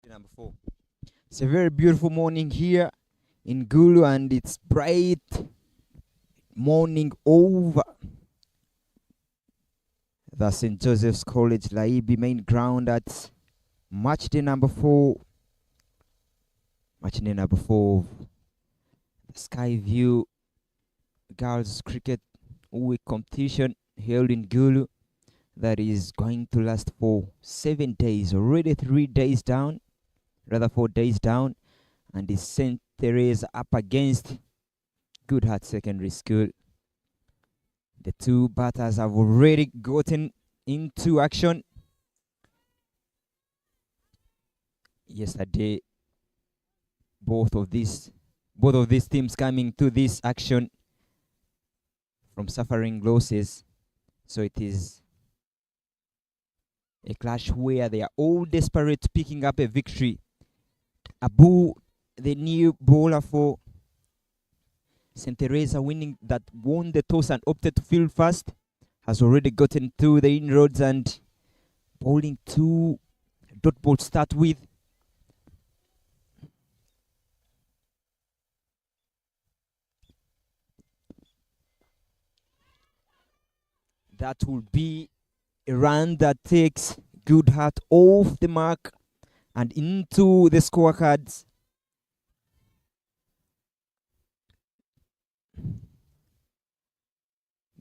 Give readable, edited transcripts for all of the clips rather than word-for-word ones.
Number 4. It's a very beautiful morning here in Gulu, and it's bright morning over the St. Joseph's College Laibi main ground at match day number 4. Match day number 4 of the Sky View Girls Cricket Week competition held in Gulu that is going to last for 7 days. Already 3 days down, rather 4 days down, and it's St. Theresa up against Goodheart Secondary School. The two batters have already gotten into action. Yesterday, both of these teams coming to this action from suffering losses. So it is a clash where they are all desperate picking up a victory. Abu, the new bowler for St. Theresa, won the toss and opted to field first, has already gotten to the inroads and bowling 2 dot balls to start with. That will be a run that takes Goodheart off the mark and into the scorecards.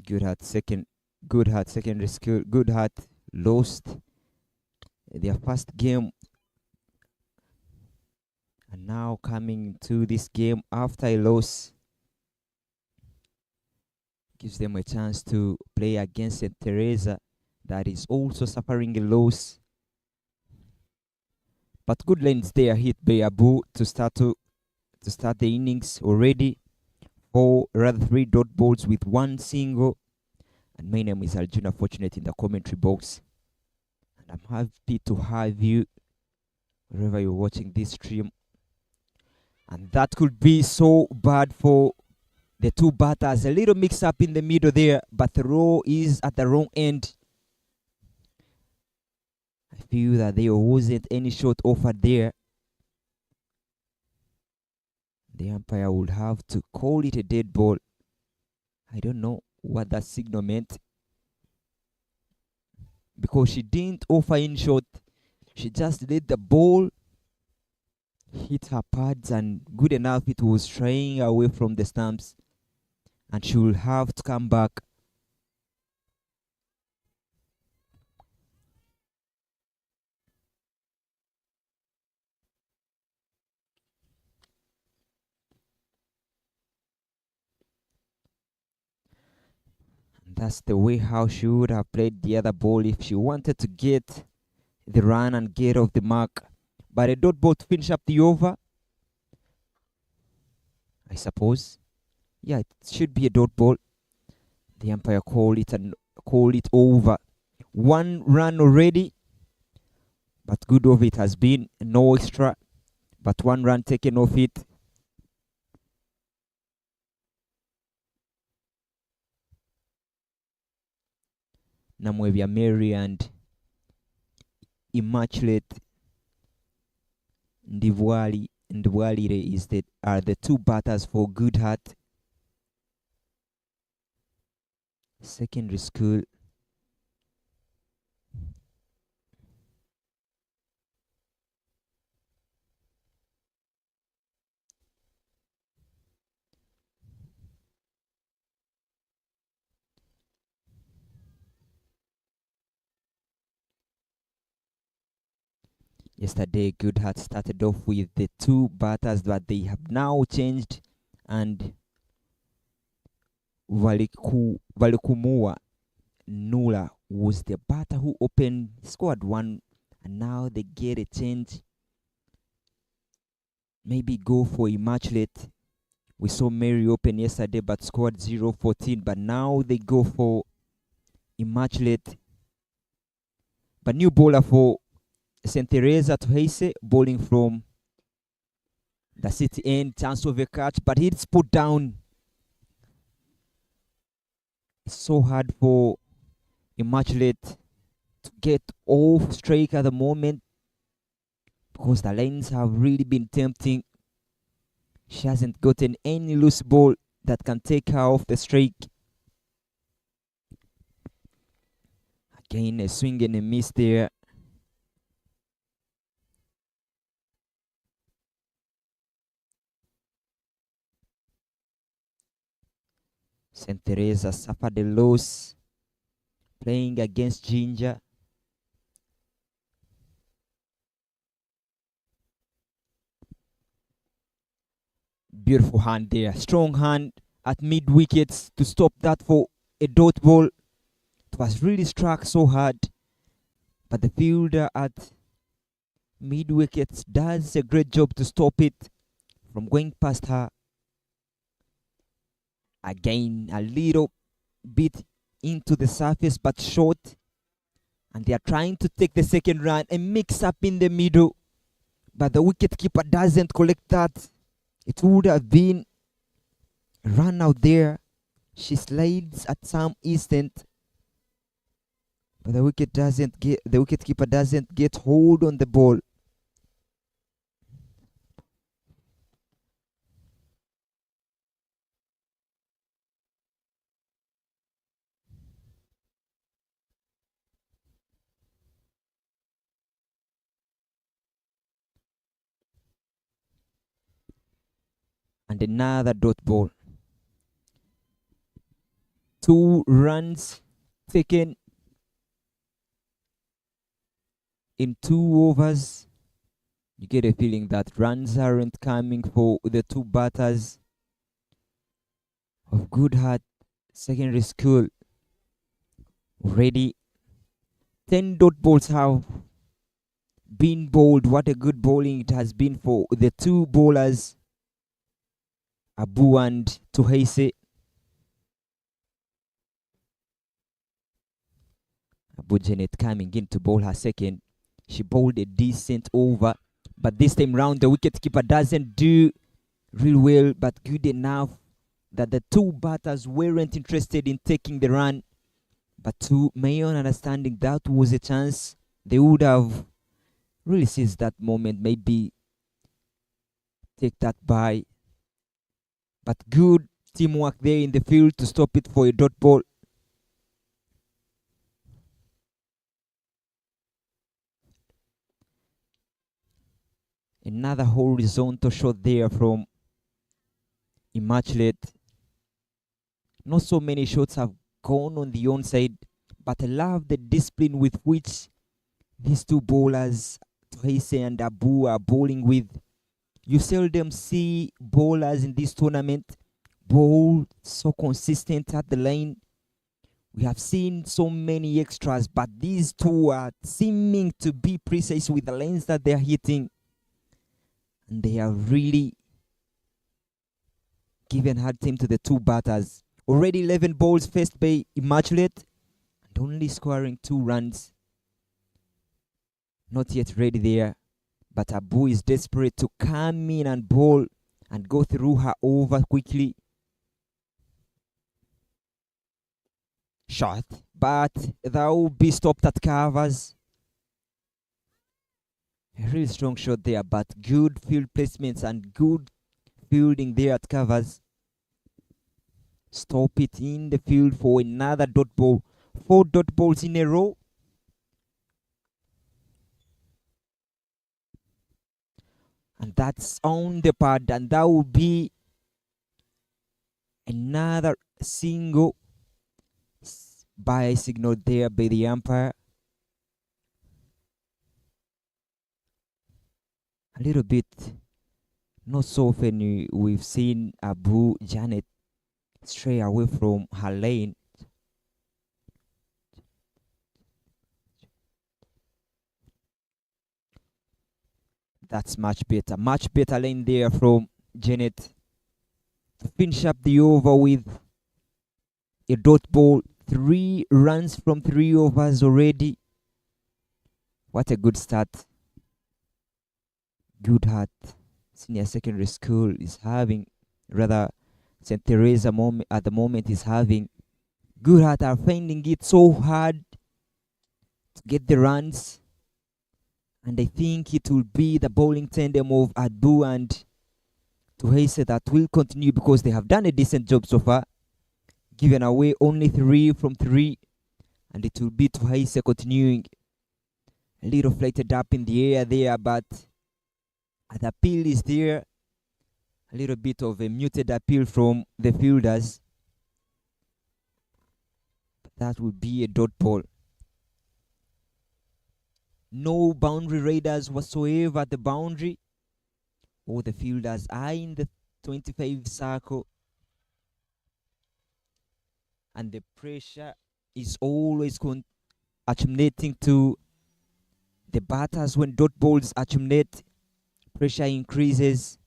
Goodheart secondary school. Goodheart lost their first game, and now coming to this game after a loss gives them a chance to play against St. Theresa that is also suffering a loss. But good lanes there hit by Abu to start the innings already. 3 dot balls with 1 single. And my name is Aljuna Fortunate in the commentary box. And I'm happy to have you wherever you're watching this stream. And that could be so bad for the two batters. A little mix up in the middle there, but the throw is at the wrong end. I feel that there wasn't any shot offered there. The umpire would have to call it a dead ball. I don't know what that signal meant, because she didn't offer in shot. She just let the ball hit her pads, and good enough it was straying away from the stumps, and she will have to come back. That's the way how she would have played the other ball if she wanted to get the run and get off the mark. But a dot ball to finish up the over, I suppose. Yeah, it should be a dot ball. The umpire called it over. 1 run already, but good of it has been no extra, but 1 run taken off it. Namwebia Mary and Immaculate Ndwalire are the two batters for Goodheart Secondary School. Yesterday, Goodheart started off with the 2 batters, but they have now changed, and Valikumua Nula was the batter who scored 1, and now they get a change. Maybe go for Immaculate. We saw Mary open yesterday but scored 0-14, but now they go for Immaculate. But new bowler for St. Theresa Theresa, bowling from the city end, chance of a catch, but it's put down. It's so hard for Immaculate to get off strike at the moment, because the lanes have really been tempting. She hasn't gotten any loose ball that can take her off the streak. Again, a swing and a miss there. St. Theresa suffered a loss playing against Ginger. Beautiful hand there. Strong hand at mid wickets to stop that for a dot ball. It was really struck so hard, but the fielder at mid wickets does a great job to stop it from going past her. Again, a little bit into the surface but short, and they are trying to take the second run and mix up in the middle, but the wicketkeeper doesn't collect that. It would have been a run out there. She slides at some instant, but the wicketkeeper doesn't get hold on the ball. And another dot ball. 2 runs taken in 2 overs. You get a feeling that runs aren't coming for the 2 batters of Goodheart Secondary School. Already 10 dot balls have been bowled. What a good bowling it has been for the 2 bowlers, Abu and Theresa. Abu Janet coming in to bowl her second. She bowled a decent over, but this time round the wicketkeeper doesn't do real well, but good enough that the 2 batters weren't interested in taking the run. But to my own understanding, that was a chance. They would have really seized that moment, maybe take that by. But good teamwork there in the field to stop it for a dot ball. Another horizontal shot there from Immaculate. Not so many shots have gone on the onside, but I love the discipline with which these 2 bowlers, Theresa and Abu, are bowling with. You seldom see bowlers in this tournament bowl so consistent at the lane. We have seen so many extras, but these 2 are seeming to be precise with the lanes that they are hitting. And they are really given hard time to the 2 batters. Already 11 balls faced by Immaculate and only scoring 2 runs. Not yet ready there, but Abu is desperate to come in and bowl and go through her over quickly. Shot, but that will be stopped at covers. A really strong shot there, but good field placements and good fielding there at covers. Stop it in the field for another dot ball. 4 dot balls in a row. And that's on the pad, and that will be another single by signal there by the umpire. A little bit, not so often we've seen Abu Janet stray away from her lane. That's much better lane there from Janet to finish up the over with a dot ball. 3 runs from 3 overs already. What a good start Goodheart Senior Secondary School is having, rather St. Theresa at the moment is having. Goodheart are finding it so hard to get the runs, And I think it will be the bowling tandem of Adu and Theresa that will continue because they have done a decent job so far, given away only 3 from 3, and it will be Theresa continuing a little flighted up in the air there, but the appeal is there, a little bit of a muted appeal from the fielders. That would be a dot ball. No boundary raiders whatsoever at the boundary. All the fielders are in the 25 circle. And the pressure is always accumulating to the batters. When dot balls accumulate, pressure increases.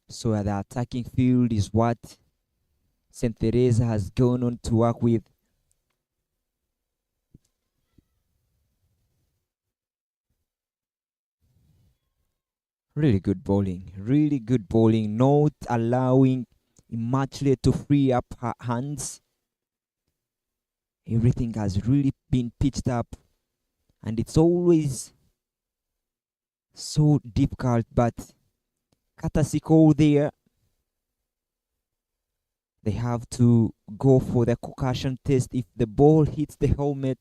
So the attacking field is what St. Theresa has gone on to work with. Really good bowling, not allowing Immaculate to free up her hands. Everything has really been pitched up, and it's always so difficult, but courtesy call there. They have to go for the concussion test. If the ball hits the helmet,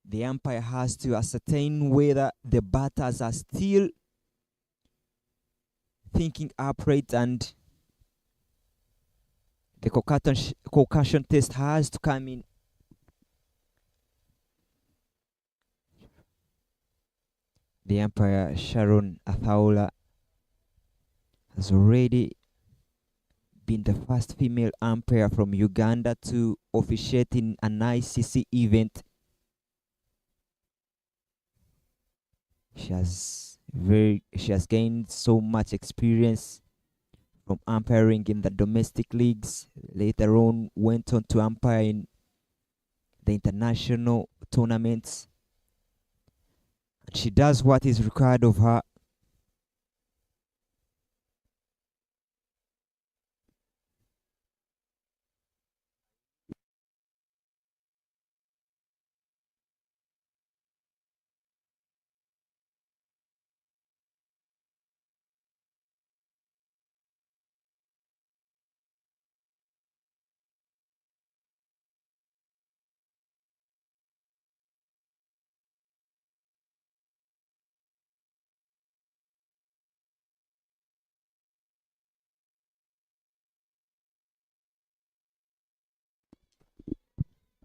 the umpire has to ascertain whether the batters are still thinking upright, and the concussion test has to come in. The umpire, Sharon Athaula, has already been the first female umpire from Uganda to officiate in an ICC event. She has gained so much experience from umpiring in the domestic leagues. Later on, went on to umpire in the international tournaments. And she does what is required of her.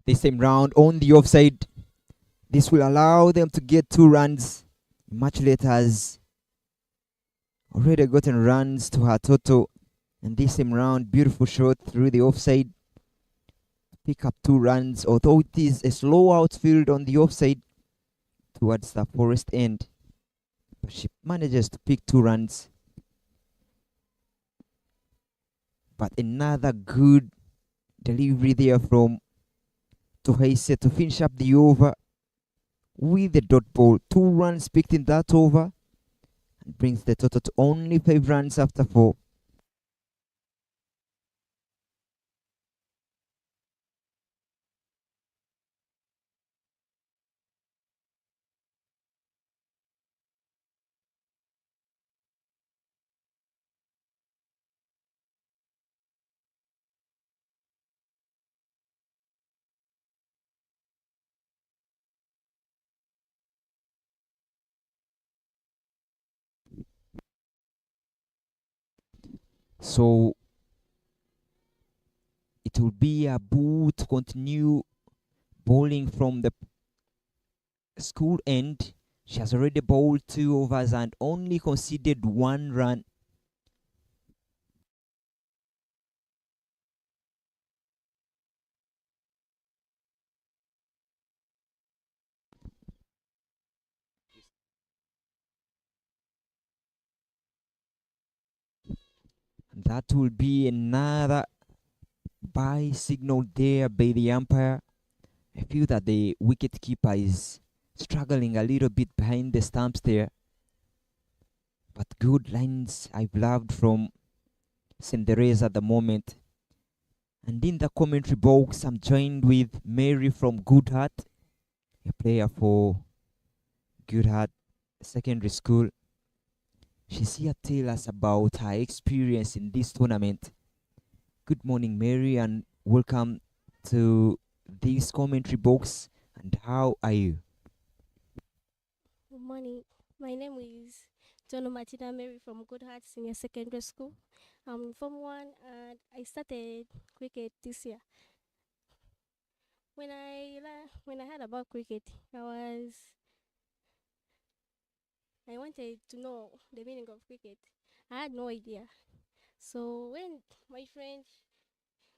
This same round on the offside. This will allow them to get 2 runs. Immaculate has already gotten runs to her total. And this same round, beautiful shot through the offside. Pick up 2 runs, although it is a slow outfield on the offside towards the forest end. But she manages to pick 2 runs. But another good delivery there from Theresa to finish up the over with the dot ball. 2 runs picked in that over and brings the total to only 5 runs after 4. So it will be Abu to continue bowling from the school end. She has already bowled 2 overs and only conceded 1 run. And that will be another bye signal there by the umpire. I feel that the wicket keeper is struggling a little bit behind the stumps there. But good lines I've loved from St. Theresa at the moment. And in the commentary box, I'm joined with Mary from Goodheart. a player for Goodheart Secondary School. She's here to tell us about her experience in this tournament. Good morning, Mary, and welcome to this commentary box. And how are you? Good morning. My name is John Martina Mary from Goodheart Senior Secondary School. I'm Form 1 and I started cricket this year. When I heard about cricket, I wanted to know the meaning of cricket. I had no idea. So when my friend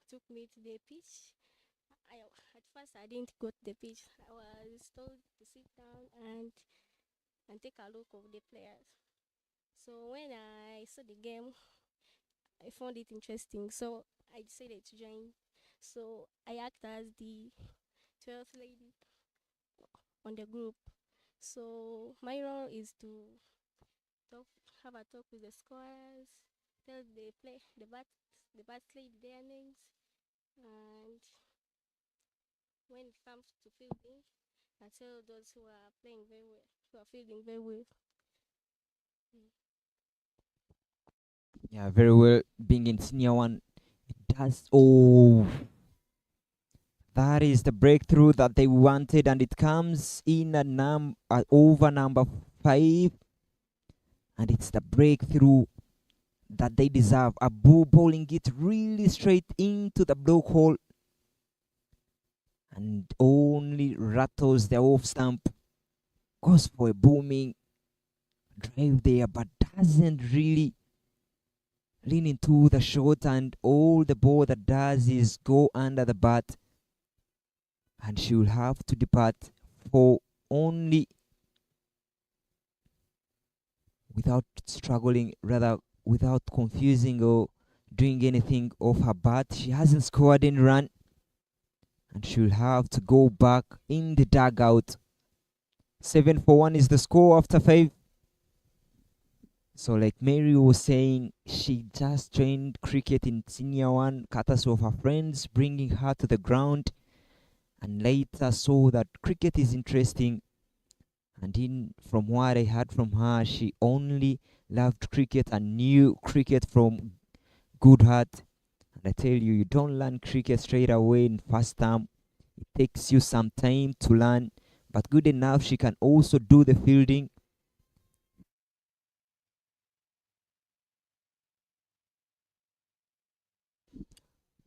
took me to the pitch, at first I didn't go to the pitch. I was told to sit down and take a look of the players. So when I saw the game, I found it interesting. So I decided to join. So I act as the 12th lady on the group. So my role is to talk, have a talk with the scorers, tell the bat lady their names, and when it comes to fielding, I tell those who are playing very well, who are fielding very well. Mm. Yeah, very well. Being in senior one, it does. Oh, that is the breakthrough that they wanted, and it comes in over number 5, and it's the breakthrough that they deserve. Abu bowling it really straight into the block hole, and only rattles the off stump. Goes for a booming drive there, but doesn't really lean into the shot, and all the ball that does is go under the bat, and she will have to depart for only, without struggling, rather without confusing or doing anything off her bat. She hasn't scored any run, and she'll have to go back in the dugout. 7-1 is the score after 5. So like Mary was saying, she just trained cricket in senior 1, courtesy of her friends bringing her to the ground, and later saw that cricket is interesting. And from what I heard from her, she only loved cricket and knew cricket from Goodheart. And I tell you, you don't learn cricket straight away in first term. It takes you some time to learn, but good enough she can also do the fielding.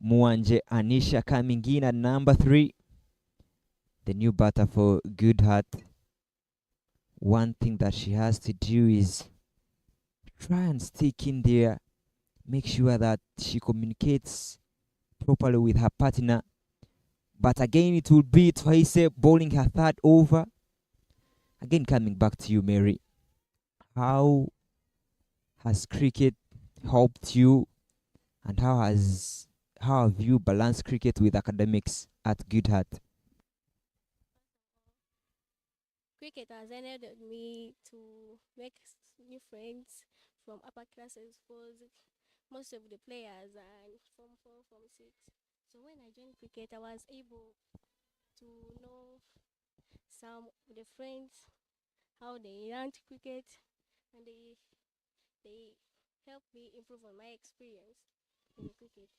Mwanje Anisha coming in at number 3, the new batter for Goodheart. One thing that she has to do is try and stick in there, make sure that she communicates properly with her partner. But again, it will be Theresa bowling her third over. Again, coming back to you, Mary. How has cricket helped you, and how have you balanced cricket with academics at Goodheart? Cricket has enabled me to make new friends from upper classes because most of the players are from 4, from 6. So when I joined cricket, I was able to know some of the friends, how they learned cricket, and they helped me improve on my experience in cricket.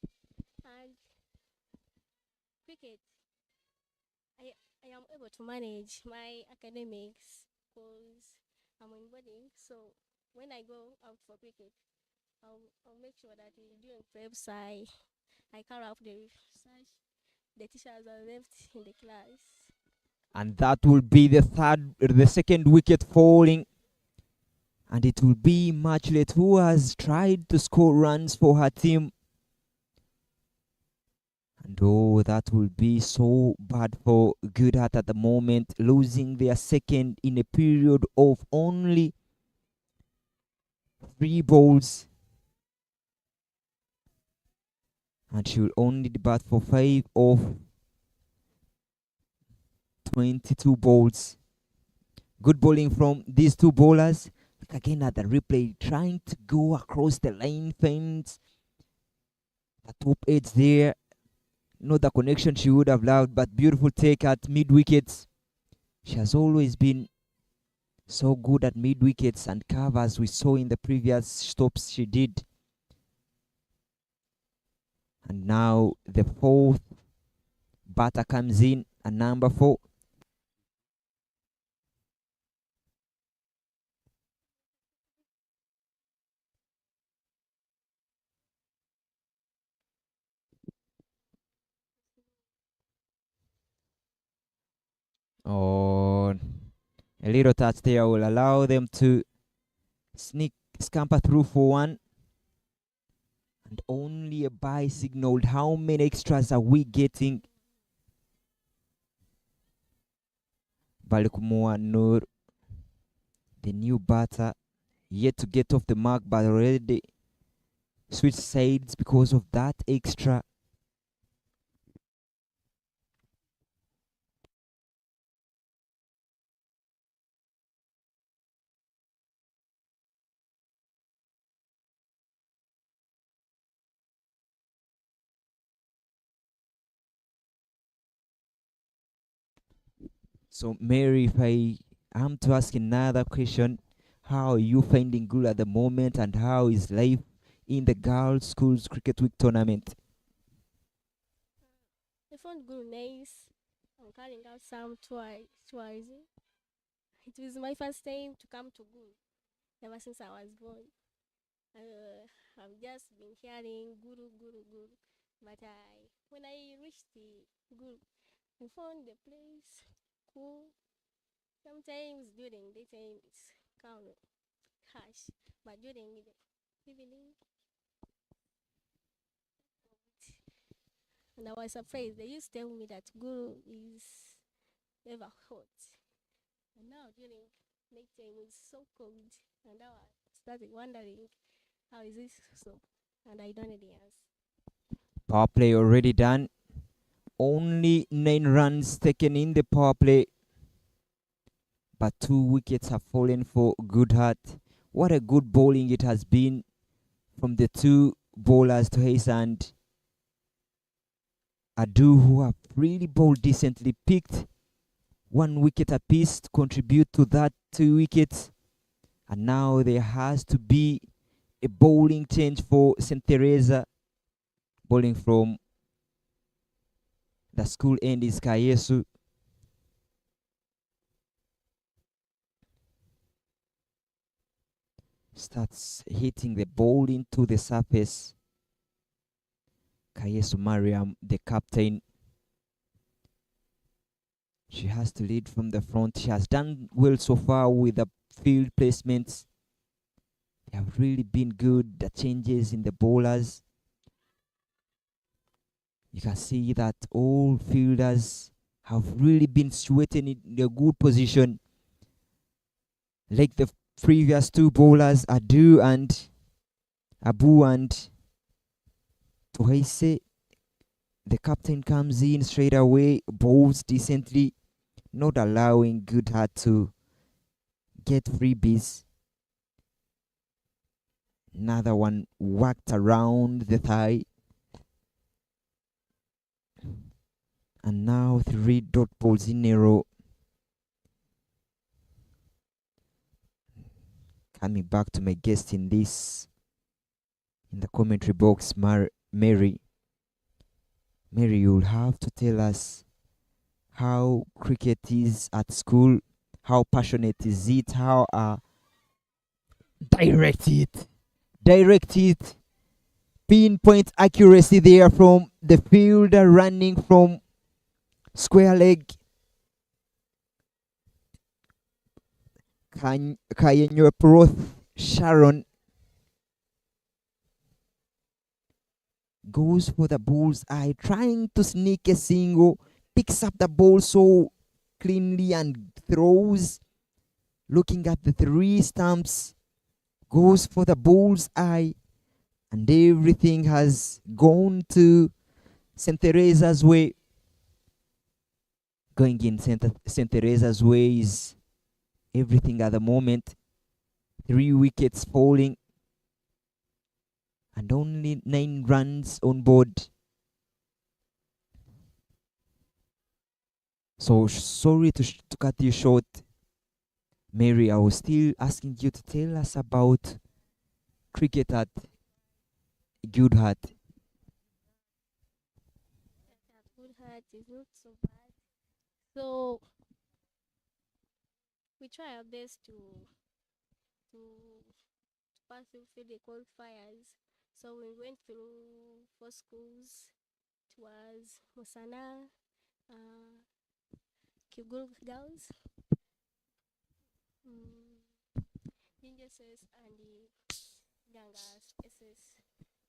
And cricket, I I am able to manage my academics because I'm in boarding. So when I go out for cricket, I'll make sure that during preps I carry out the research the teachers are left in the class. And that will be the second wicket falling, and it will be Matchlet, who has tried to score runs for her team. And oh, that will be so bad for Goodheart at the moment, losing their second in a period of only 3 balls. And she will only depart for 5 of 22 balls. Good bowling from these 2 bowlers. Look again at the replay, trying to go across the line fence. The top edge there. Not the connection she would have loved, but beautiful take at mid wickets. She has always been so good at mid wickets and covers we saw in the previous stops she did. And now the fourth batter comes in at number 4. Oh, a little touch there will allow them to scamper through for 1. And only a bye signaled. How many extras are we getting? Balikumua Nur, the new batter, yet to get off the mark, but already switched sides because of that extra. So, Mary, if I am to ask another question, how are you finding good at the moment, and how is life in the girls' schools cricket week tournament? I found good nice. I'm carrying out some twice. It was my first time to come to Guru ever since I was born. I've just been hearing Guru. But when I reached the Guru, I found the place cool. Sometimes during daytime it's kind of harsh, but during the evening, and I was surprised. They used to tell me that Guru is never hot, and now during nighttime it's so cold, and now I started wondering how is this so, and I don't know the answer. Power play already done. Only 9 runs taken in the power play, but 2 wickets have fallen for Goodheart. What a good bowling it has been from the 2 bowlers, Theresa and Adu, who have really bowled decently, picked 1 wicket apiece to contribute to that 2 wickets. And now there has to be a bowling change for St. Theresa. Bowling from the school end is Kayesu. Starts hitting the ball into the surface. Kayesu Mariam, the captain, she has to lead from the front. She has done well so far with the field placements. They have really been good. The changes in the bowlers, you can see that all fielders have really been situated in a good position, like the previous 2 bowlers, Adu and Abu and Tuhaise. The captain comes in straight away, bowls decently, not allowing Goodheart to get freebies. Another one whacked around the thigh. And now 3 dot balls in a row. Coming back to my guest in the commentary box, Mary. Mary, you'll have to tell us how cricket is at school. How passionate is it? How direct it. Pinpoint accuracy there from the fielder running from square leg. Kayenyo Proth Sharon goes for the bull's eye, trying to sneak a single, picks up the ball so cleanly and throws, looking at the 3 stumps, goes for the bull's eye, and everything has gone to St. Theresa's way. Going in St. Theresa's way is everything at the moment. 3 wickets falling and only 9 runs on board. So sorry to cut you short, Mary. I was still asking you to tell us about cricket at Goodheart. That Goodheart is not so bad. So we try our best to pass through the qualifiers. So we went through 4 schools. It was Musana, Kigul Girls, Ninjases, and the Gangas SS.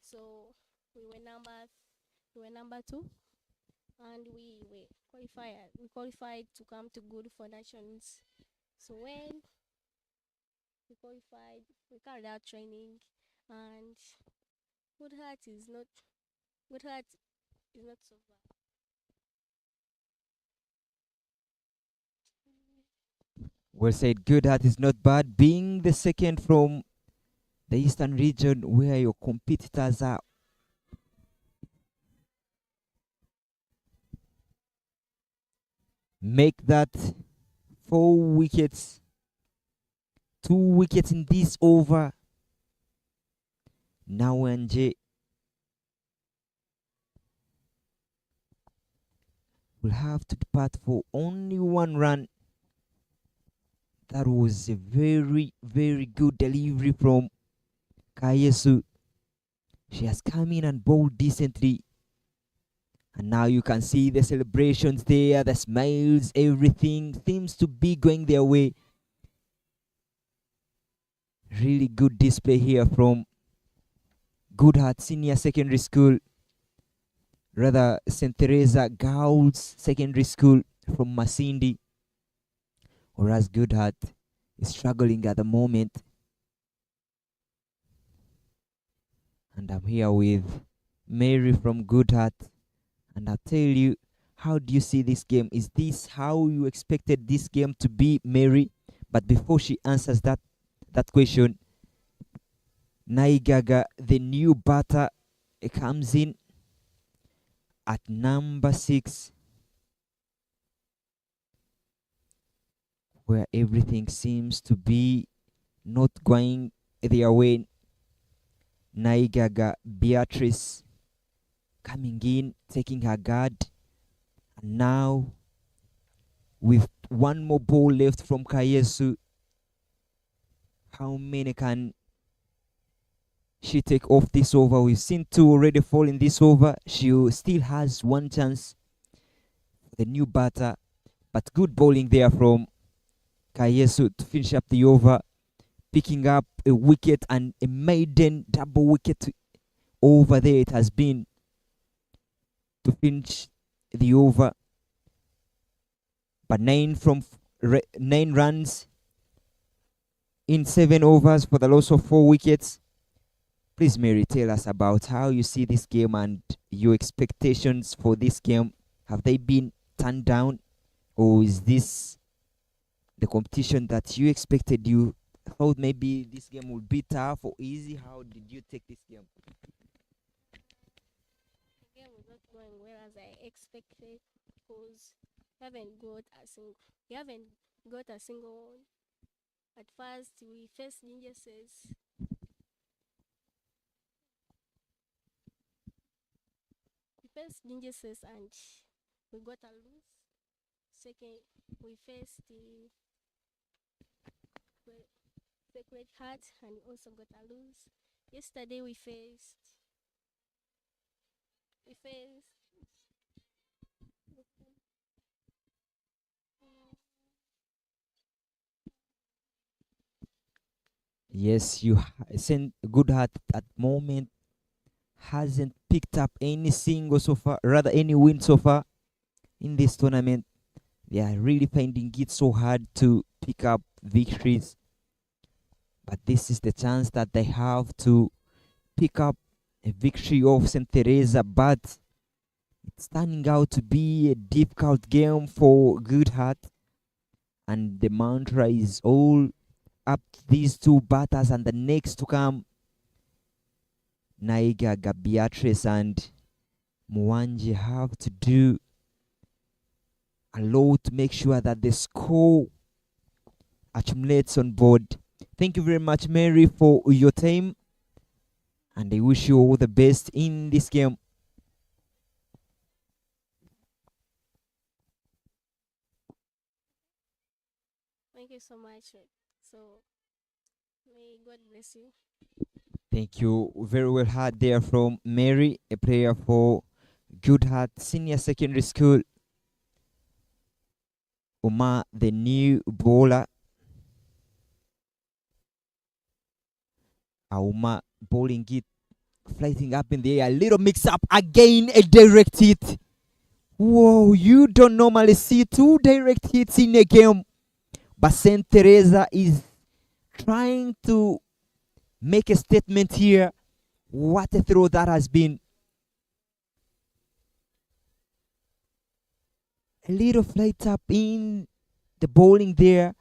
So we were number two, and we qualified to come to Good for Nations. So when we qualified, we carried out training, and Good Heart is not Good Heart is not so bad. Well said. Goodheart is not bad. Being the second from the eastern region where your competitors are, make that 4 wickets, 2 wickets in this over. Now Nje will have to depart for only 1 run. That was a very, very good delivery from Kayesu. She has come in and bowled decently. And now you can see the celebrations there, the smiles, everything seems to be going their way. Really good display here from Goodheart Senior Secondary School, rather St. Theresa Girls Secondary School from Masindi. Whereas Goodheart is struggling at the moment. And I'm here with Mary from Goodheart. And I'll tell you, how do you see this game? Is this how you expected this game to be, Mary? But before she answers that question, Naigaga, the new batter, comes in at number 6, where everything seems to be not going their way. Naigaga Beatrice coming in, taking her guard, and now with one more ball left from Kayesu, how many can she take off this over? We've seen 2 already fall in this over. She still has 1 chance for the new batter, but good bowling there from Kayesu to finish up the over, picking up a wicket and a maiden double wicket over there. It has been to finish the over, but 9 runs in 7 overs for the loss of 4 wickets. Please, Mary, tell us about how you see this game and your expectations for this game. Have they been turned down, or is this the competition that you expected? You thought maybe this game would be tough or easy? How did you take this game? The game was not going well as I expected because we haven't got a single one. At first, we faced Ninjases. We faced Ninjases and we got a lose. Second, we faced the Sacred Heart and we also got a lose. Yesterday we faced Yes, you sent Goodheart at moment hasn't picked up any single so far, rather any win so far in this tournament. They are really finding it so hard to pick up victories. But this is the chance that they have to pick up a victory of St. Theresa. But it's turning out to be a difficult game for Goodheart. And the mantra is all up to these 2 batters and the next to come. Naigaga Beatrice and Mwanji have to do a lot to make sure that the score accumulates on board. Thank you very much, Mary, for your time, and I wish you all the best in this game. Thank you so much. So may God bless you. Thank you. Very well heard there from Mary, a player for Goodheart Senior Secondary School. Uma, the new bowler. Uma bowling it, flying up in the air. A little mix up again, a direct hit. Whoa, you don't normally see two direct hits in a game. But St. Theresa is trying to make a statement here. What a throw that has been. A little flight up in the bowling there,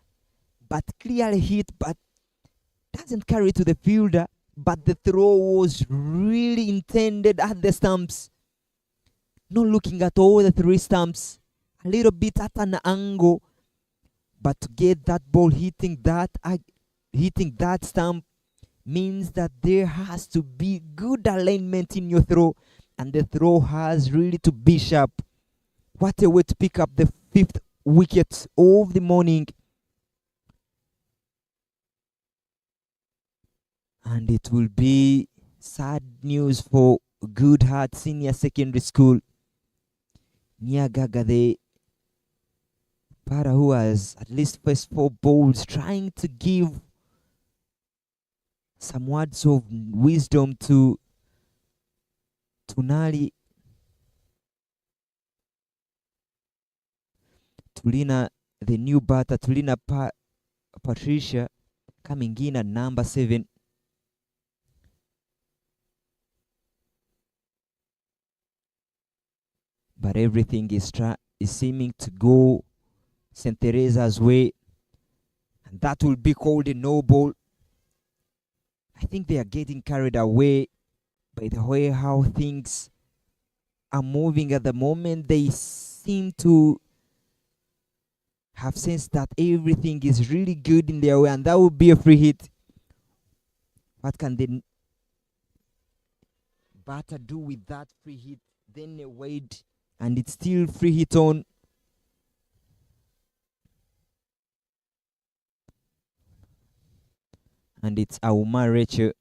but clearly hit, but doesn't carry to the fielder. But the throw was really intended at the stumps. Not looking at all the three stumps. A little bit at an angle. But to get that ball hitting that stump means that there has to be good alignment in your throw. And the throw has really to be sharp. What a way to pick up the 5th wicket of the morning. And it will be sad news for Goodheart Senior Secondary School. Nyagaga, the para who has at least first 4 bowls, trying to give some words of wisdom to Tunali, Tulina, the new batter, Tulina Patricia, coming in at number 7. But everything is seeming to go St. Theresa's way, and that will be called a no ball. I think they are getting carried away by the way how things are moving at the moment. They seem to have sensed that everything is really good in their way, and that would be a free hit. What can the batter do with that free hit? Then a wade, and it's still free hit on. And it's Auma Rachel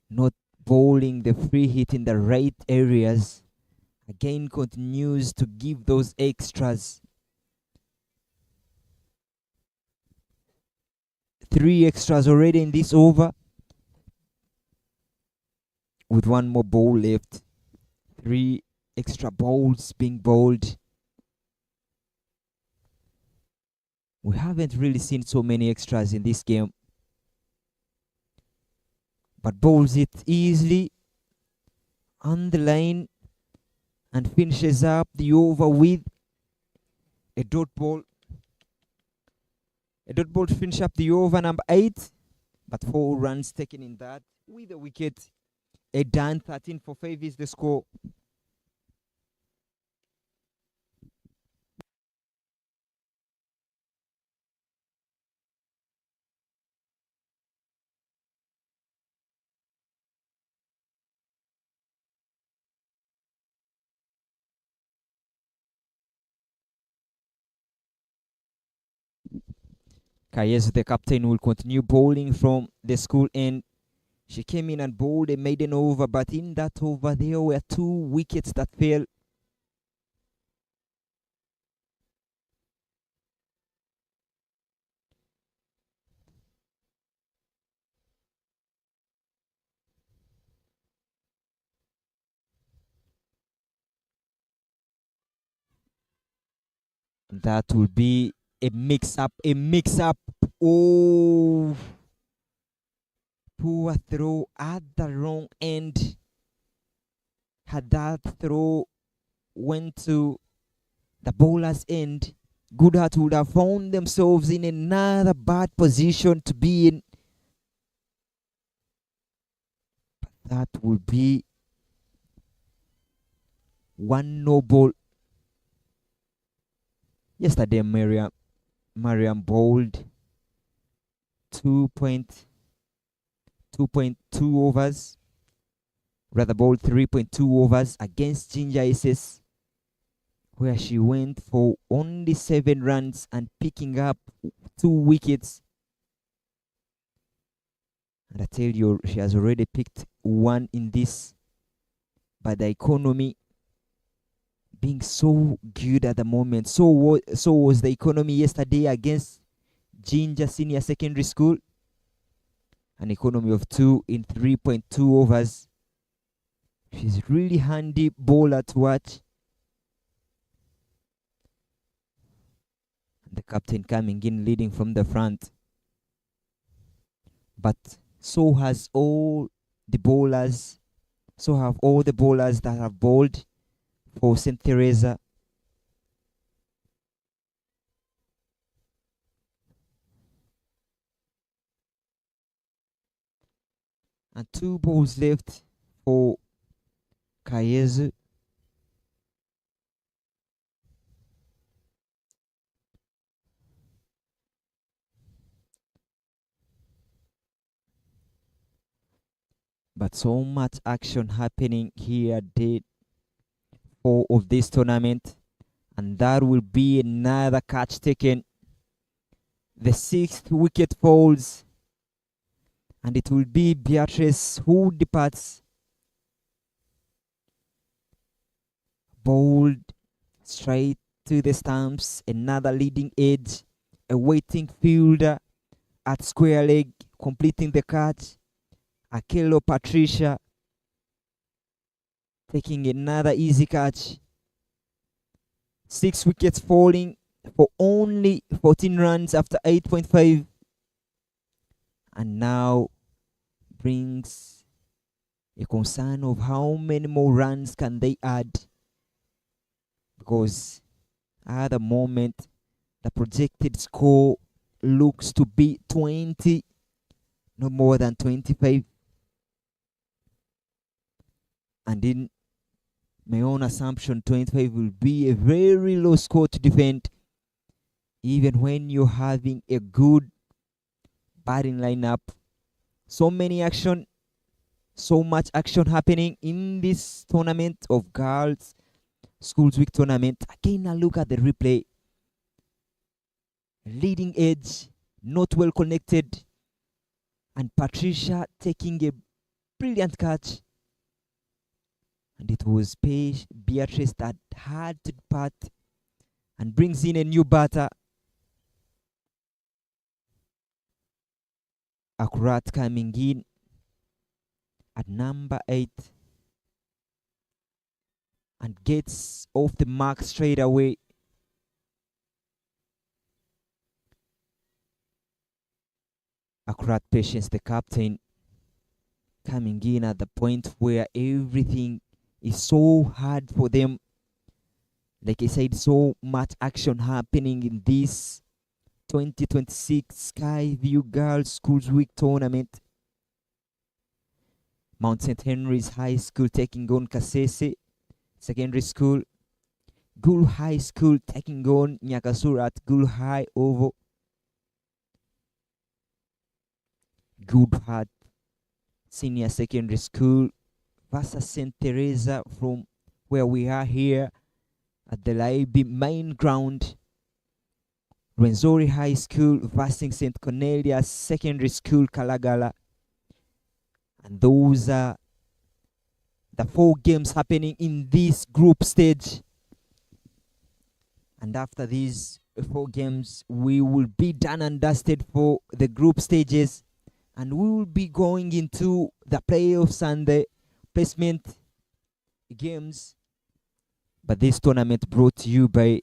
not bowling the free hit in the right areas. Again, continues to give those extras. 3 extras already in this over, with 1 more bowl left. 3 extra bowls being bowled. We haven't really seen so many extras in this game, but bowls it easily on the line and finishes up the over with a dot ball. A dot ball to finish up the over, number 8, but 4 runs taken in that with a wicket. A done. 13 for 5 is the score. Kayesu, the captain, will continue bowling from the school end. She came in and bowled a maiden over, but in that over there were 2 wickets that fell. That will be a mix-up. Oh, poor throw at the wrong end. Had that throw went to the bowler's end, Goodheart would have found themselves in another bad position to be in. But that would be 1 no ball. Yesterday, Mariam bowled 2.2 overs, rather bowled 3.2 overs against Ginger SS, where she went for only 7 runs and picking up 2 wickets. And I tell you, she has already picked 1 in this. But the economy being so good at the moment, so was the economy yesterday against Ginger Senior Secondary School. An economy of 2 in 3.2 overs. She's really handy bowler to watch. The captain coming in leading from the front. But so has all the bowlers. So have all the bowlers that have bowled for St. Theresa. And 2 balls left for Kayezu. But so much action happening here day 4 of this tournament. And that will be another catch taken. The 6th wicket falls. And it will be Beatrice who departs. Bowled straight to the stumps. Another leading edge. A waiting fielder at square leg, completing the catch. Akelo Patricia taking another easy catch. 6 wickets falling for only 14 runs after 8.5. And now brings a concern of how many more runs can they add. Because at the moment, the projected score looks to be 20, no more than 25. And in my own assumption, 25 will be a very low score to defend, even when you're having a good batting lineup. So much action happening in this tournament of Girls Schools Week tournament. Again, a look at the replay. Leading edge, not well connected, and Patricia taking a brilliant catch. And it was Beatrice that had to depart and brings in a new batter. Accurate coming in at number 8 and gets off the mark straight away. Accurate Patience, the captain, coming in at the point where everything is so hard for them. Like I said, so much action happening in this 2026 Skyview Girls Schools Week tournament. Mount St. Henry's High School taking on Kasese Secondary School. Gul High School taking on Nyakasura at Gul High Oval. Goodheart Senior Secondary School versus St. Theresa from where we are here at the Laibi main ground. Rwenzori High School versus St. Cornelius Secondary School Kalagala. And those are the 4 games happening in this group stage. And after these 4 games, we will be done and dusted for the group stages. And we will be going into the playoffs and the placement games. But this tournament brought to you by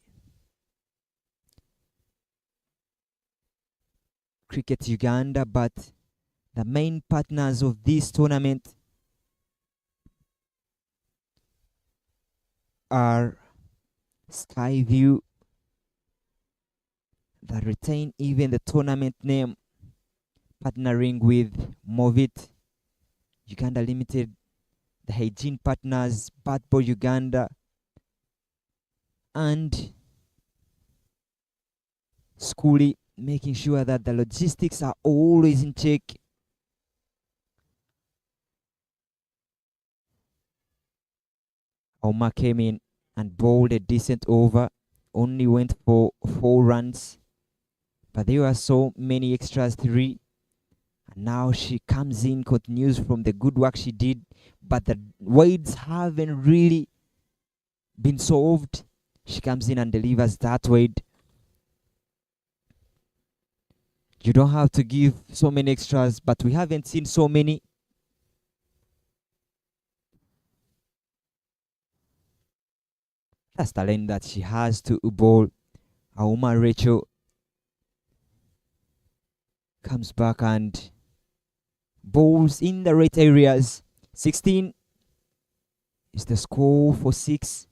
Cricket Uganda. But the main partners of this tournament are Skyview, that retain even the tournament name, partnering with Movit, Uganda Limited, the hygiene partners, Bad Boy Uganda, and Schoolie making sure that the logistics are always in check. Oma came in and bowled a decent over, only went for 4 runs, but there were so many extras, 3. And now she comes in, continues from the good work she did, but the weights haven't really been solved. She comes in and delivers that weight. You don't have to give so many extras, but we haven't seen so many. That's the lane that she has to bowl. Auma Rachel comes back and bowls in the right areas. 16 is the score for 6.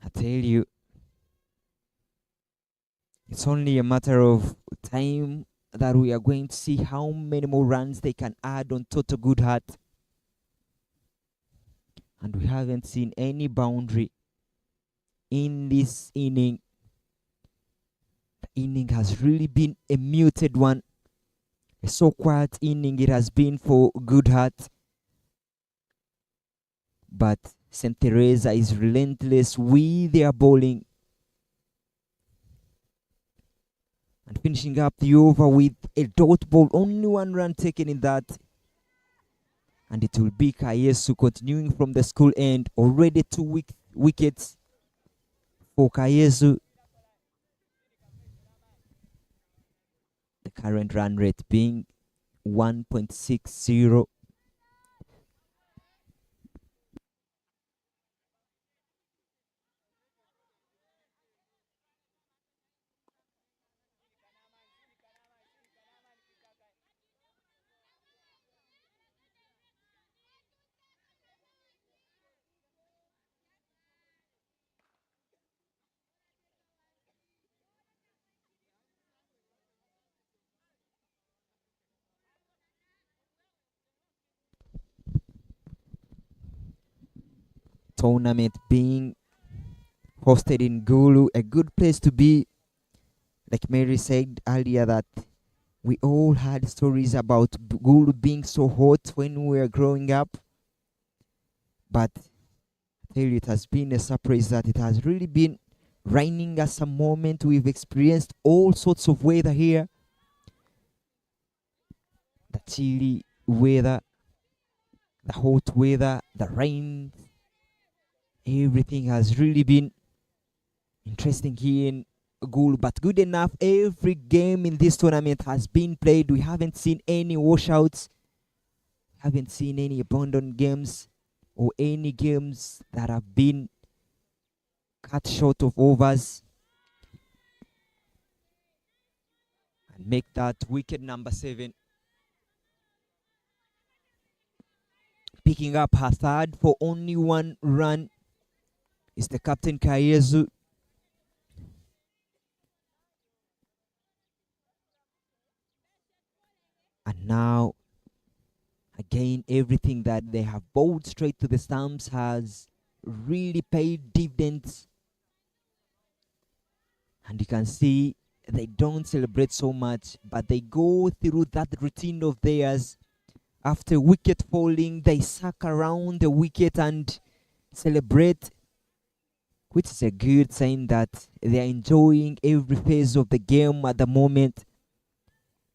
I tell you, it's only a matter of time that we are going to see how many more runs they can add on Toto Goodheart. And we haven't seen any boundary in this inning. The inning has really been a muted one. A so quiet inning it has been for Goodheart. But St. Theresa is relentless with their bowling. And finishing up the over with a dot ball, only 1 run taken in that. And it will be Kayesu continuing from the school end. Already 2 wickets for Kayesu. The current run rate being 1.60. Tournament being hosted in Gulu, a good place to be. Like Mary said earlier, that we all had stories about Gulu being so hot when we were growing up. But I tell you, it has been a surprise that it has really been raining at some moment. We've experienced all sorts of weather here. The chilly weather, the hot weather, the rain. Everything has really been interesting here in Gulu. But good enough, every game in this tournament has been played. We haven't seen any washouts. Haven't seen any abandoned games or any games that have been cut short of overs. And make that wicket number 7. Picking up her third for only 1 run is the captain Kayesu. And now, again, everything that they have bowled straight to the stumps has really paid dividends. And you can see they don't celebrate so much, but they go through that routine of theirs. After wicket falling, they suck around the wicket and celebrate, which is a good sign that they are enjoying every phase of the game at the moment.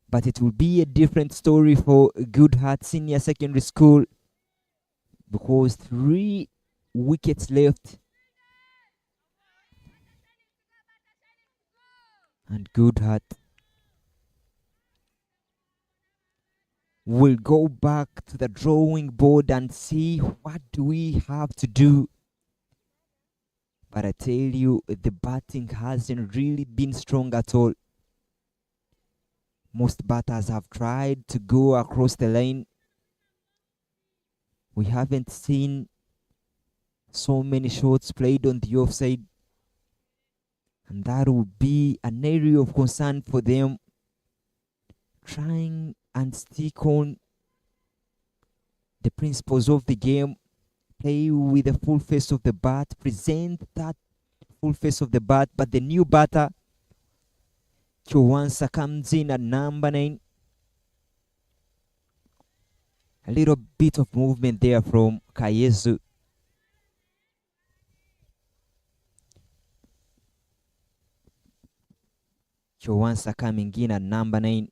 But it will be a different story for Goodheart Senior Secondary School, because 3 wickets left. And Goodheart will go back to the drawing board and see what do we have to do. But I tell you, the batting hasn't really been strong at all. Most batters have tried to go across the line. We haven't seen so many shots played on the offside. And that will be an area of concern for them. Trying and stick on the principles of the game. play with the full face of the bat, present that full face of the bat, but the new batter, Chowansa, comes in at number 9. A little bit of movement there from Kayesu. Chowansa coming in at number 9,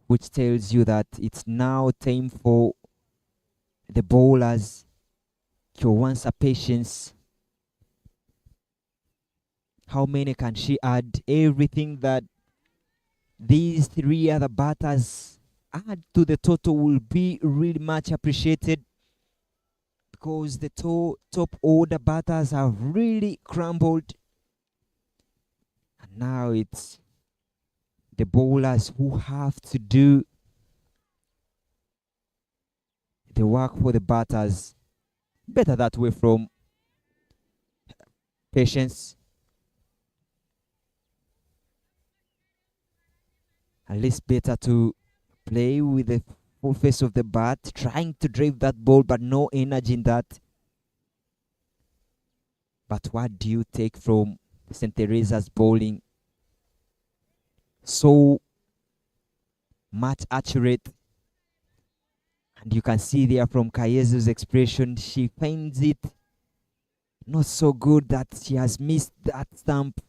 which tells you that it's now time for the bowlers. Chowansa patience. How many can she add? Everything that these 3 other batters add to the total will be really much appreciated, because the top order batters have really crumbled. And now it's the bowlers who have to do the work for the batters. Better that way from patience. At least better to play with the full face of the bat, trying to drive that ball, but no energy in that. But what do you take from St. Theresa's bowling? So much accurate. And you can see there from Kayesu's expression, she finds it not so good that she has missed that stump.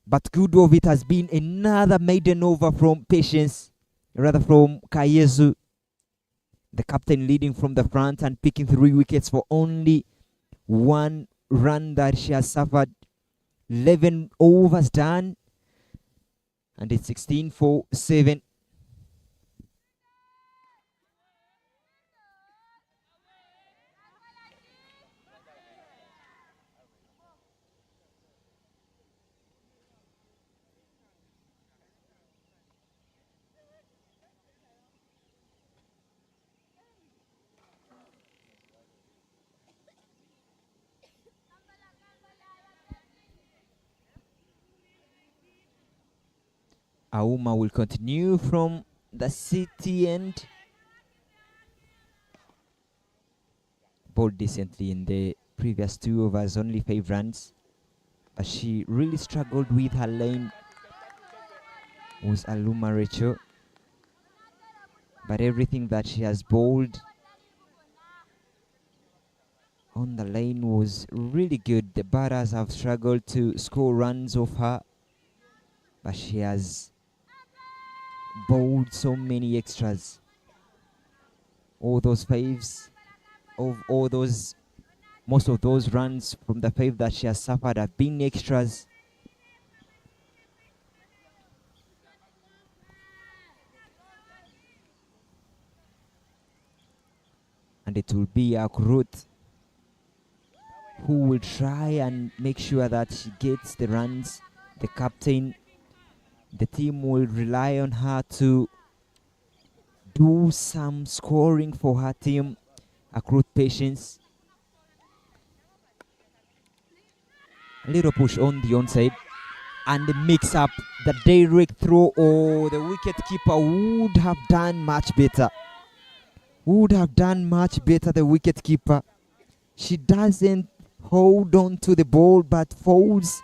But good of it has been another maiden over from Patience, rather from Kayesu. The captain leading from the front and picking 3 wickets for only 1 run that she has suffered. 11 overs done, and it's 16 for 7. Auma will continue from the city end. Bowled decently in the previous 2 overs, only 5 runs. But she really struggled with her lane, was Aluma Recho. But everything that she has bowled on the lane was really good. The batters have struggled to score runs off her, but she has bowled so many extras. All those fives, most of those runs from the 5 that she has suffered have been extras. And it will be Akurut who will try and make sure that she gets the runs. The captain, the team will rely on her to do some scoring for her team. Accrued patience. A little push on the onside, and the mix up, the direct throw. Oh, the wicket keeper would have done much better. The wicket keeper. She doesn't hold on to the ball, but falls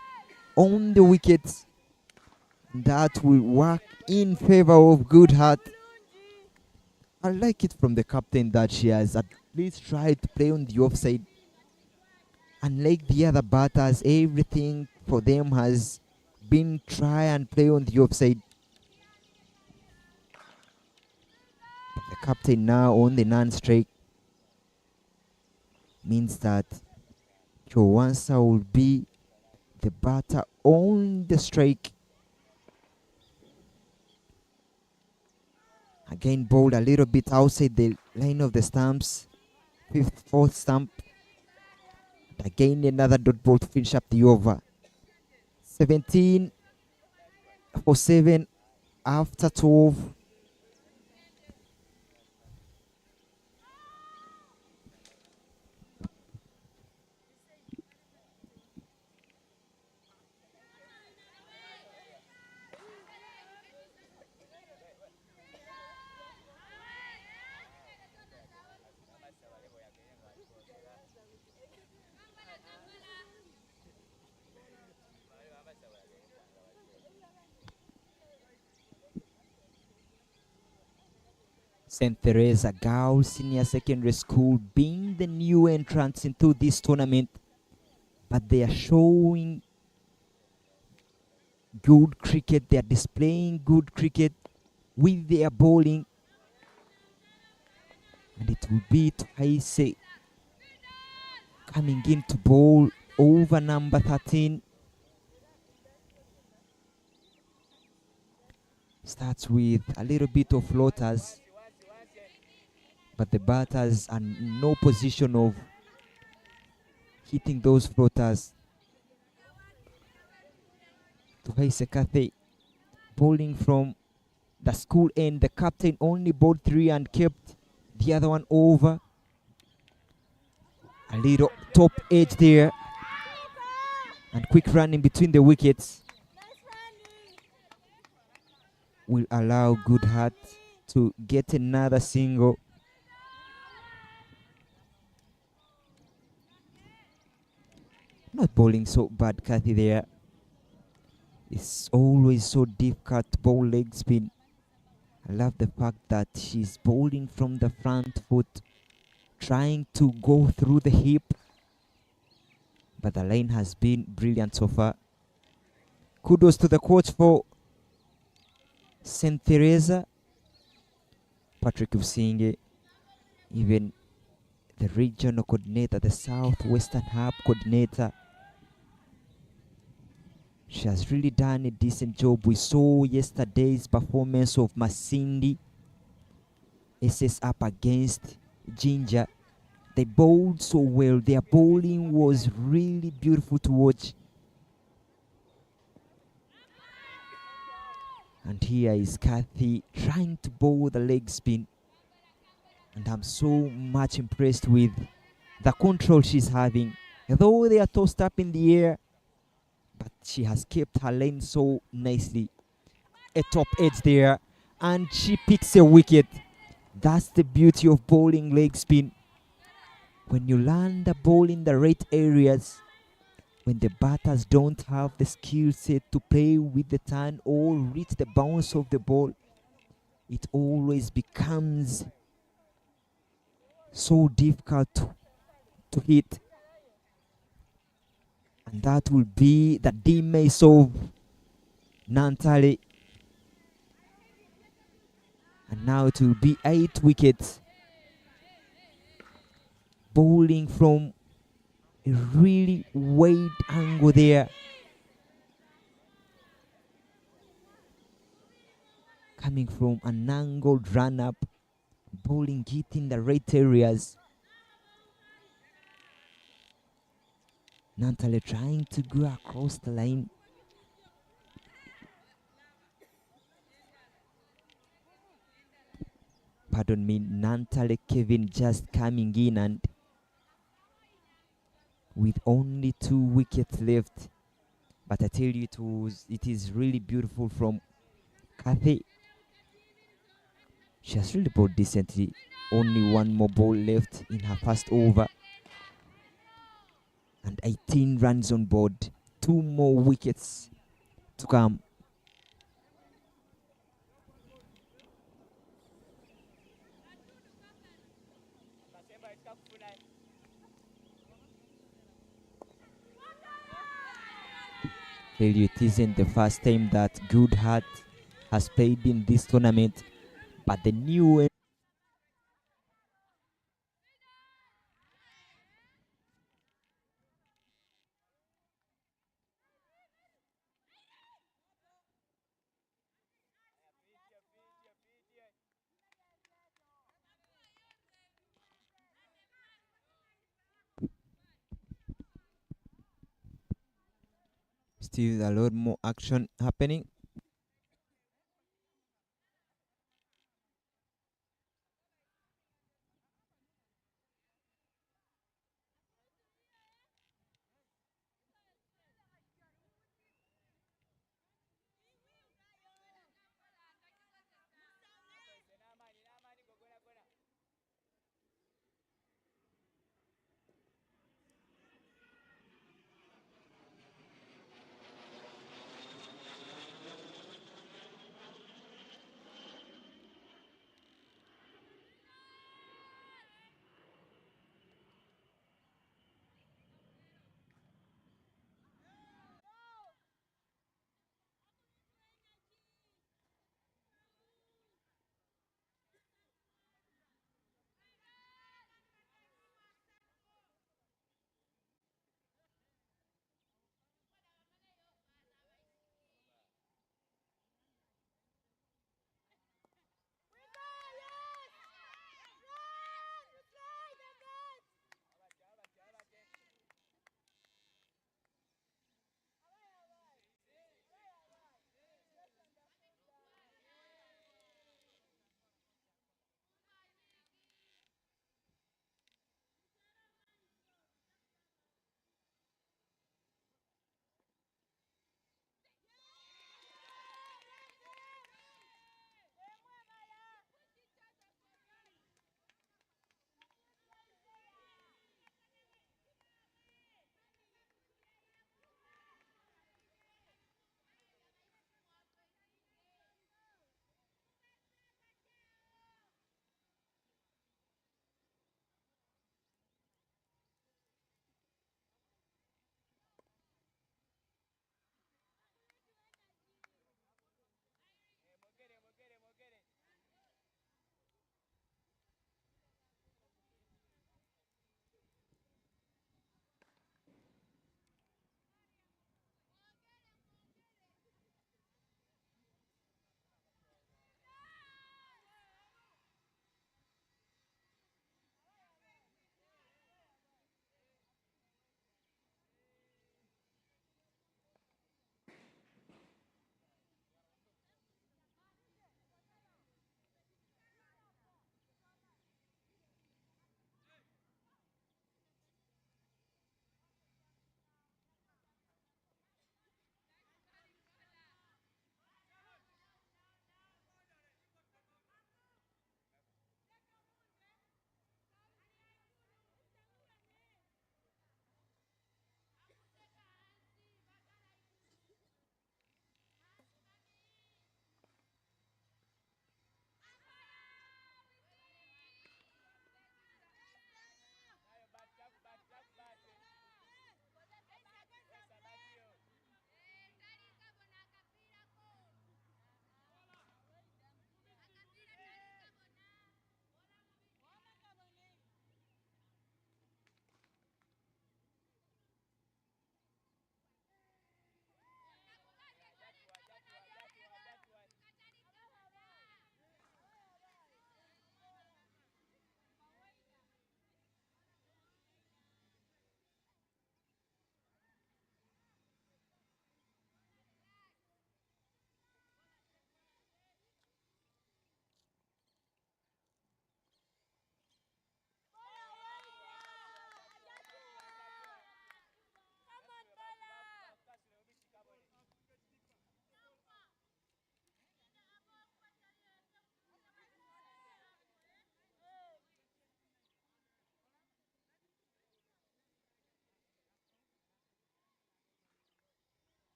on the wickets. That will work in favor of Goodheart. I like it from the captain that she has at least tried to play on the offside. Unlike the other batters, everything for them has been try and play on the offside. The captain now on the non-strike means that Chowansa will be the batter on the strike. Again, bowled a little bit outside the line of the stumps. 5th, 4th stump. Again, another dot ball to finish up the over. 17 for 7 after 12. St. Theresa Girls Senior Secondary School being the new entrants into this tournament, but they are showing good cricket. They are displaying good cricket with their bowling, and it will be Theresa coming in to bowl over number 13. Starts with a little bit of floaters, but the batters are in no position of hitting those floaters. Theresa Cathay bowling from the school end. The captain only bowled 3 and kept the other one over. A little top edge there, and quick running between the wickets will allow Goodheart to get another single. Not bowling so bad, Kathy there. It's always so difficult to bowl leg spin. I love the fact that she's bowling from the front foot, trying to go through the hip, but the line has been brilliant so far. Kudos to the coach for St. Theresa, Patrick Usinge, even the regional coordinator, the Southwestern Hub coordinator. She has really done a decent job. We saw yesterday's performance of Masindi SS up against Ginger. They bowled so well. Their bowling was really beautiful to watch. And here is Kathy trying to bowl the leg spin. And I'm so much impressed with the control she's having. Although they are tossed up in the air, but she has kept her lane so nicely. A top edge there, and she picks a wicket. That's the beauty of bowling leg spin. When you land the ball in the right areas, when the batters don't have the skill set to play with the turn or reach the bounce of the ball, it always becomes so difficult to hit. And that will be the demise of Nantale. And now it will be 8 wickets. Bowling from a really wide angle there. Coming from an angled run-up. Bowling it in the right areas. Nantale trying to go across the line. Pardon me, Nantale Kevin just coming in, and with only 2 wickets left. But I tell you, it is really beautiful from Kathy. She has really bowled decently. Only 1 more ball left in her first over. And 18 runs on board. 2 more wickets to come. Tell you, it isn't the first time that Goodheart has played in this tournament, but the new still a lot more action happening.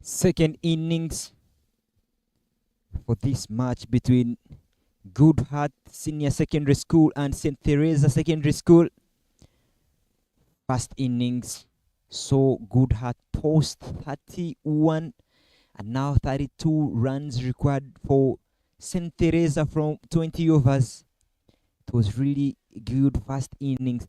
Second innings for this match between Goodheart Senior Secondary School and St. Theresa Secondary School. First innings saw Goodheart post 31 and now 32 runs required for St. Theresa from 20 overs. It was really good first innings.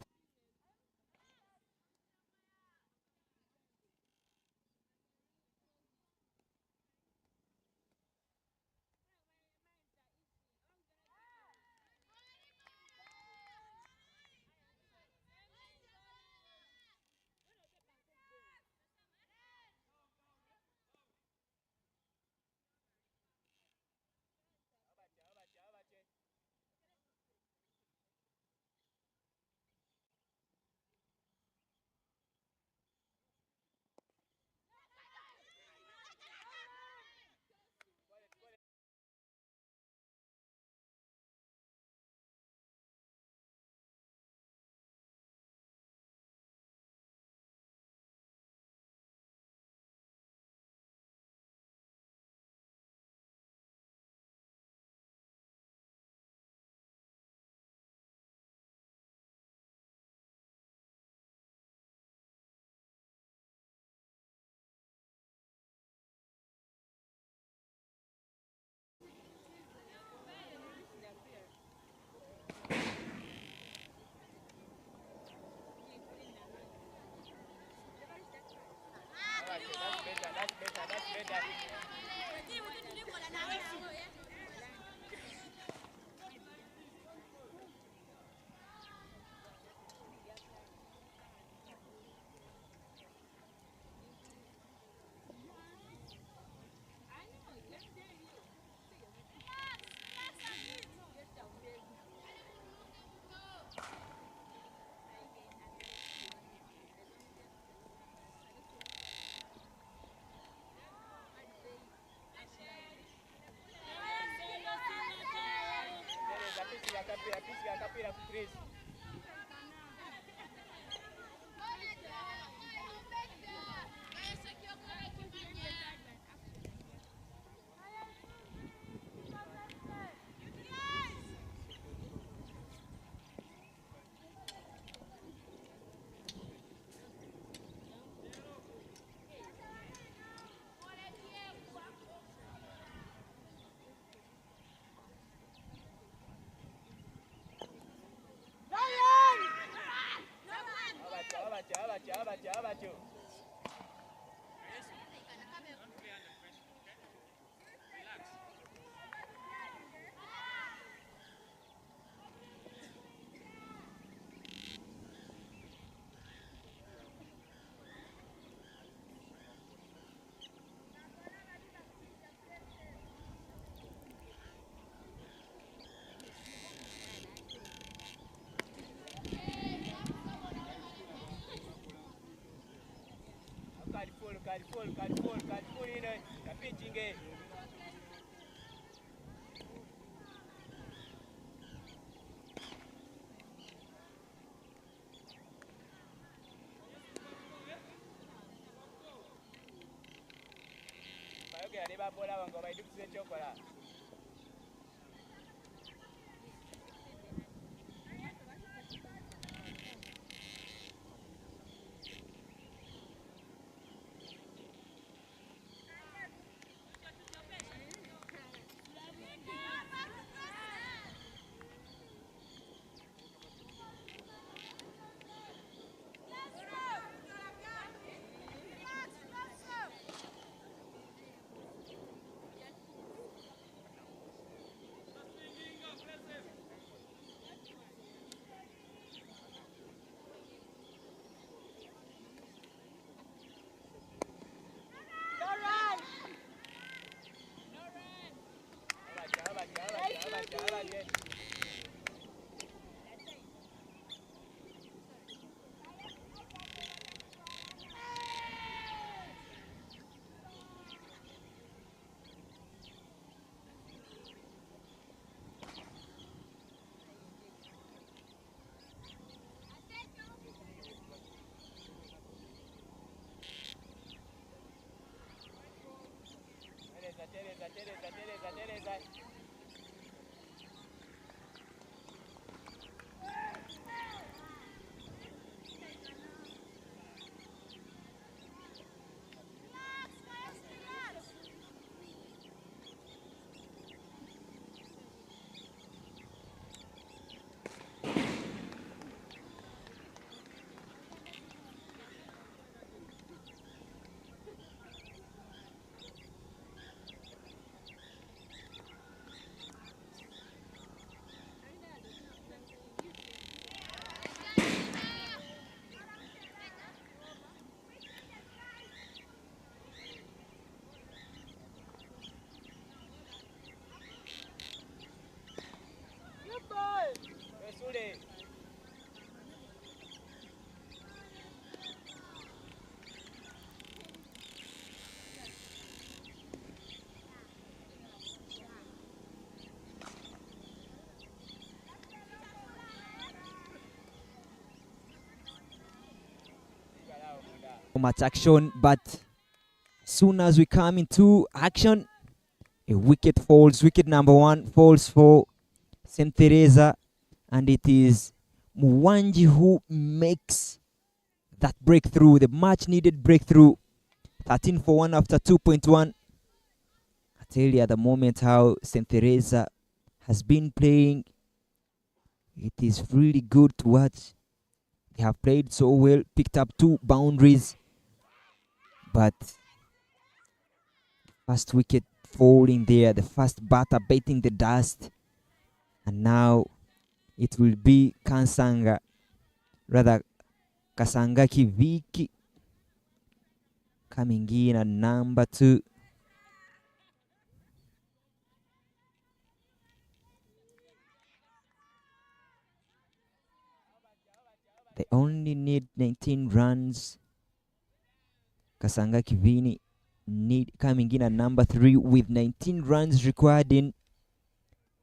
Much action, but soon as we come into action, a wicket falls. Wicket number 1 falls for St. Theresa, and it is Mwanji who makes that breakthrough, the much needed breakthrough. 13 for 1 after 2.1. I tell you at the moment how St. Theresa has been playing. It is really good to watch. They have played so well, picked up 2 boundaries, but first wicket falling there, the first batter biting the dust, and now it will be Kasanga, rather Kasangaki Viki coming in at number 2. They only need 19 runs. Kasanga Kivini coming in at number 3 with 19 runs required in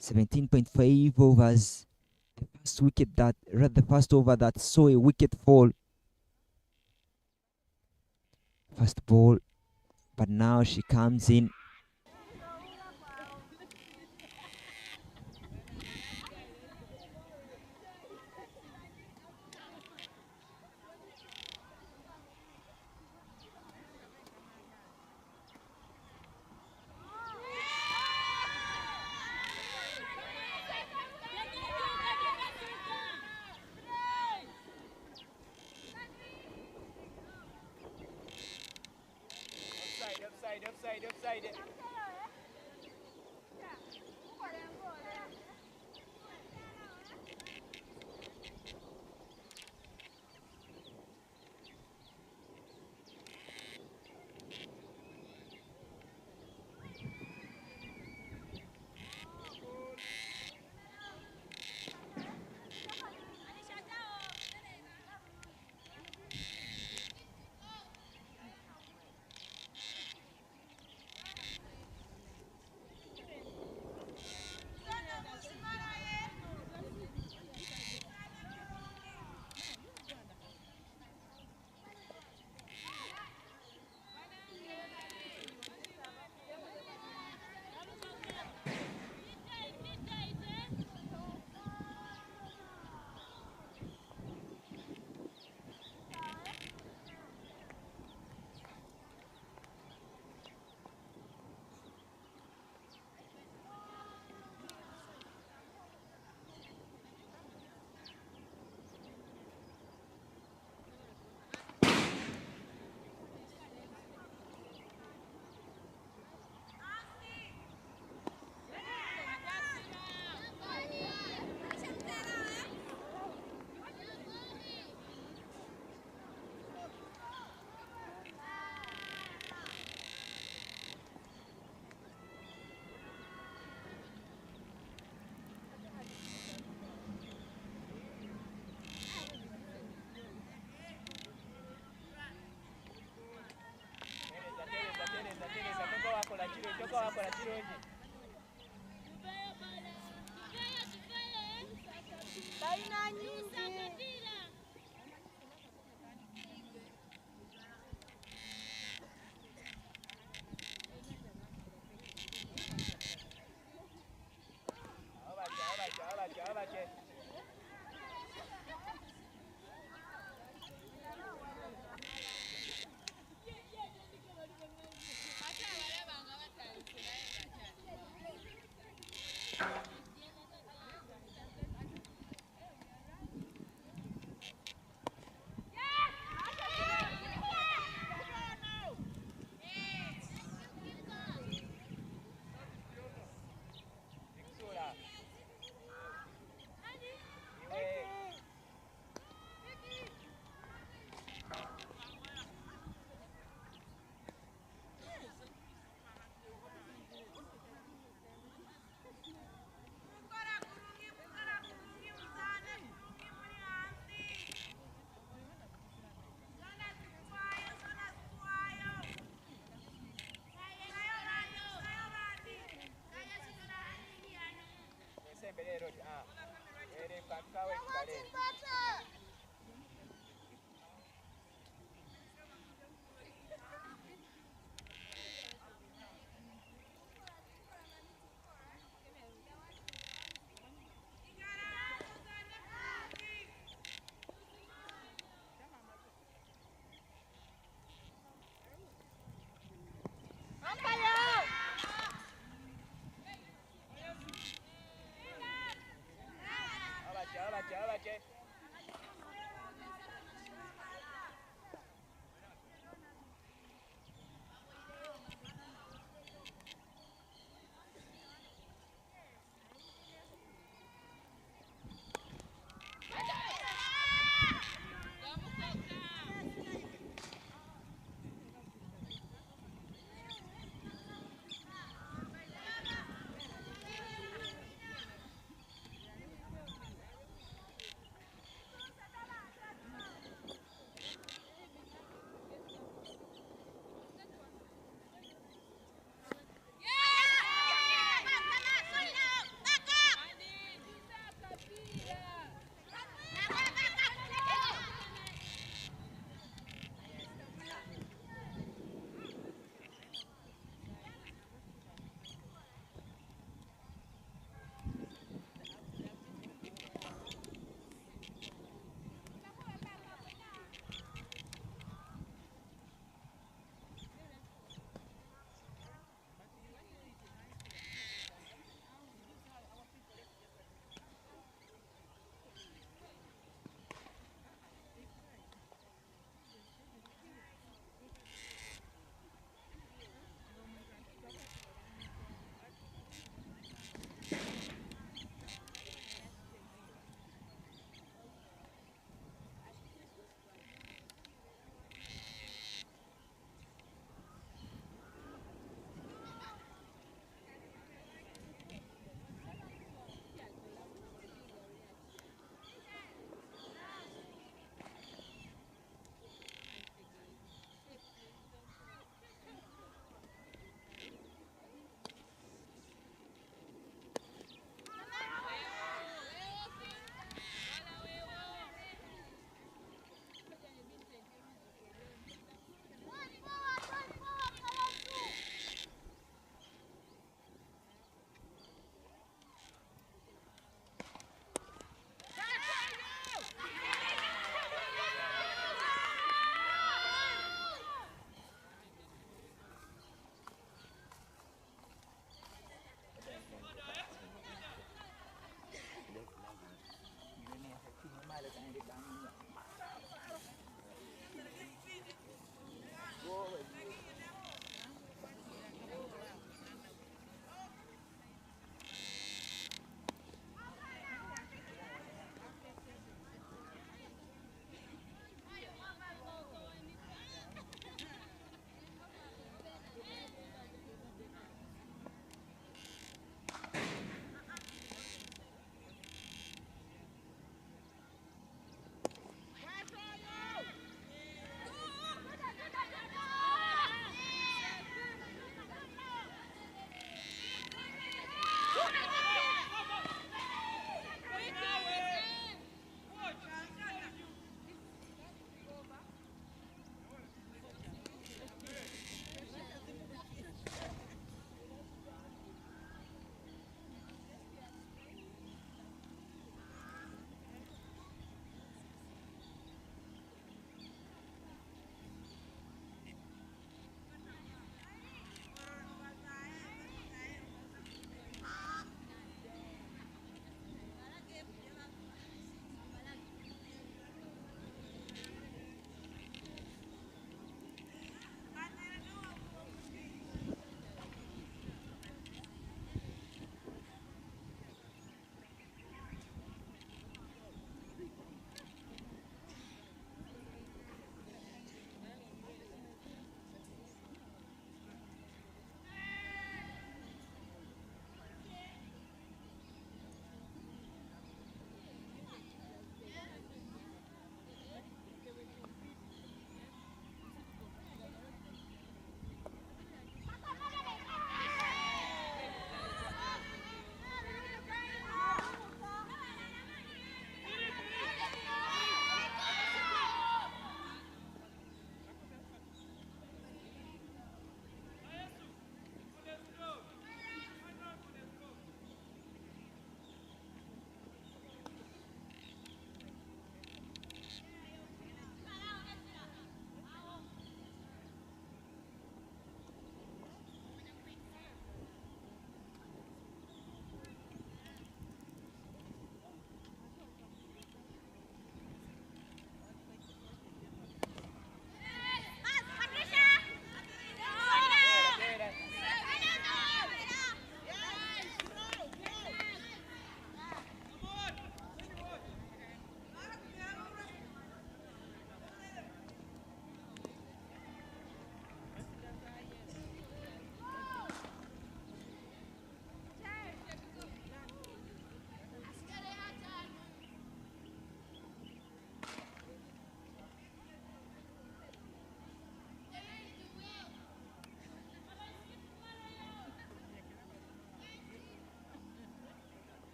17.5 overs. The first over that saw a wicket fall. First ball, but now she comes in.